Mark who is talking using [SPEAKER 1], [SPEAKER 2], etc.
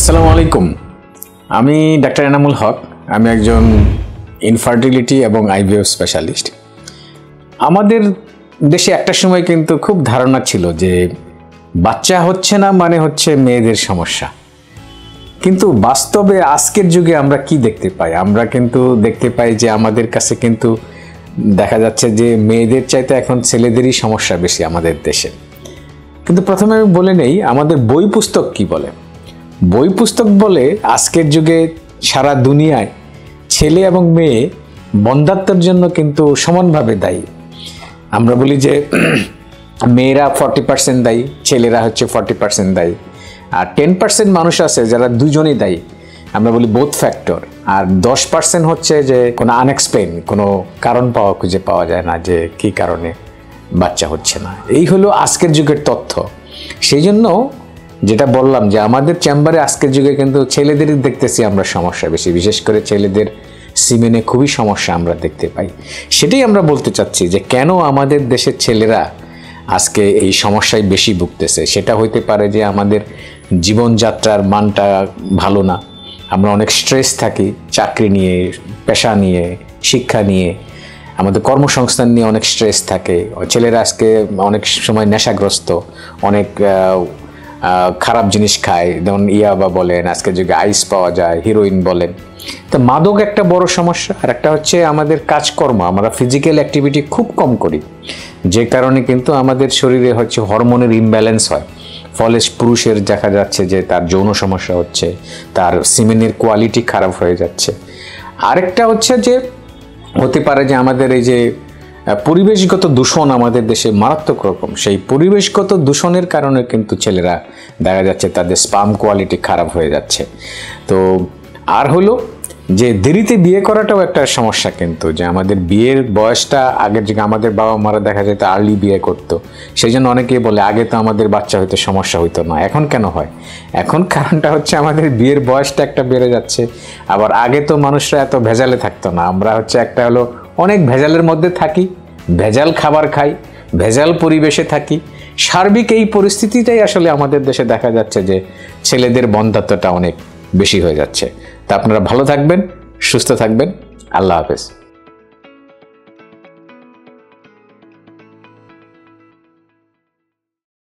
[SPEAKER 1] আসসালামু আলাইকুম। আমি ডাক্তার এনামুল হক। আমি একজন ইনফার্টিলিটি এবং আইভিএফ স্পেশালিস্ট। আমাদের দেশে একটা সময় কিন্তু খুব ধারণা ছিল যে বাচ্চা হচ্ছে না মানে হচ্ছে মেয়েদের সমস্যা, কিন্তু বাস্তবে আজকের যুগে আমরা কি দেখতে পাই? আমরা কিন্তু দেখতে পাই যে আমাদের কাছে কিন্তু দেখা যাচ্ছে যে মেয়েদের চাইতে এখন ছেলেদেরই সমস্যা বেশি আমাদের দেশে। কিন্তু প্রথমে আমি বলে নেই আমাদের বই পুস্তক কি বলে। বই পুস্তক বলে আজকের যুগে সারা দুনিয়ায় ছেলে এবং মেয়ে বন্ধ্যাত্বের জন্য কিন্তু সমানভাবে দায়ী। আমরা বলি যে মেয়েরা 40% দায়ী, ছেলেরা হচ্ছে 40% দায়ী, আর 10% মানুষ আছে যারা দুজনেই দায়ী। আমরা বলি বোথ ফ্যাক্টর। আর 10% হচ্ছে যে কোনো আনএক্সপ্লেন, কোনো কারণ খুঁজে পাওয়া যায় না যে কী কারণে বাচ্চা হচ্ছে না। এই হলো আজকের যুগের তথ্য। সেই জন্য যেটা বললাম যে আমাদের চেম্বারে আজকের যুগে কিন্তু ছেলেদেরই দেখতেছি আমরা সমস্যা বেশি, বিশেষ করে ছেলেদের সিমেনে খুবই সমস্যা আমরা দেখতে পাই। সেটাই আমরা বলতে চাচ্ছি যে কেন আমাদের দেশের ছেলেরা আজকে এই সমস্যায় বেশি ভুগতেছে। সেটা হইতে পারে যে আমাদের জীবনযাত্রার মানটা ভালো না, আমরা অনেক স্ট্রেস থাকি, চাকরি নিয়ে, পেশা নিয়ে, শিক্ষা নিয়ে, আমাদের কর্মসংস্থান নিয়ে অনেক স্ট্রেস থাকে। ছেলেরা আজকে অনেক সময় নেশাগ্রস্ত, অনেক খারাপ জিনিস খায়, যেমন ইয়াবা বলেন, আজকের যুগে আইস পাওয়া যায়, হিরোইন বলেন। তো মাদক একটা বড় সমস্যা। আর একটা হচ্ছে আমাদের কাজকর্ম, আমরা ফিজিক্যাল অ্যাক্টিভিটি খুব কম করি, যে কারণে কিন্তু আমাদের শরীরে হচ্ছে হরমোনের ইমব্যালেন্স হয়। ফলে পুরুষের দেখা যাচ্ছে যে তার যৌন সমস্যা হচ্ছে, তার সিমেনের কোয়ালিটি খারাপ হয়ে যাচ্ছে। আরেকটা হচ্ছে যে হতে পারে যে আমাদের এই যে পরিবেশগত দূষণ আমাদের দেশে মারাত্মক রকম, সেই পরিবেশগত দূষণের কারণে কিন্তু ছেলেরা দেখা যাচ্ছে তাদের স্পার্ম কোয়ালিটি খারাপ হয়ে যাচ্ছে। তো আর হলো যে দেরিতে বিয়ে করাটাও একটা সমস্যা কিন্তু, যে আমাদের বিয়ের বয়সটা আগের যুগে আমাদের বাবা মারা দেখা যেত আর্লি বিয়ে করতো, সেই জন্য অনেকেই বলে আগে তো আমাদের বাচ্চা হইতে সমস্যা হইতো না, এখন কেন হয়? এখন কারণটা হচ্ছে আমাদের বিয়ের বয়সটা একটা বেড়ে যাচ্ছে। আবার আগে তো মানুষরা এত ভেজালে থাকতো না, আমরা হচ্ছে একটা হলো অনেক ভেজালের মধ্যে থাকি, ভেজাল খাবার খাই, ভেজাল পরিবেশে থাকি। সার্বিক এই পরিস্থিতিটাই আসলে আমাদের দেশে দেখা যাচ্ছে যে ছেলেদের বন্ধ্যাত্বটা অনেক বেশি হয়ে যাচ্ছে। তা আপনারা ভালো থাকবেন, সুস্থ থাকবেন। আল্লাহ হাফেজ।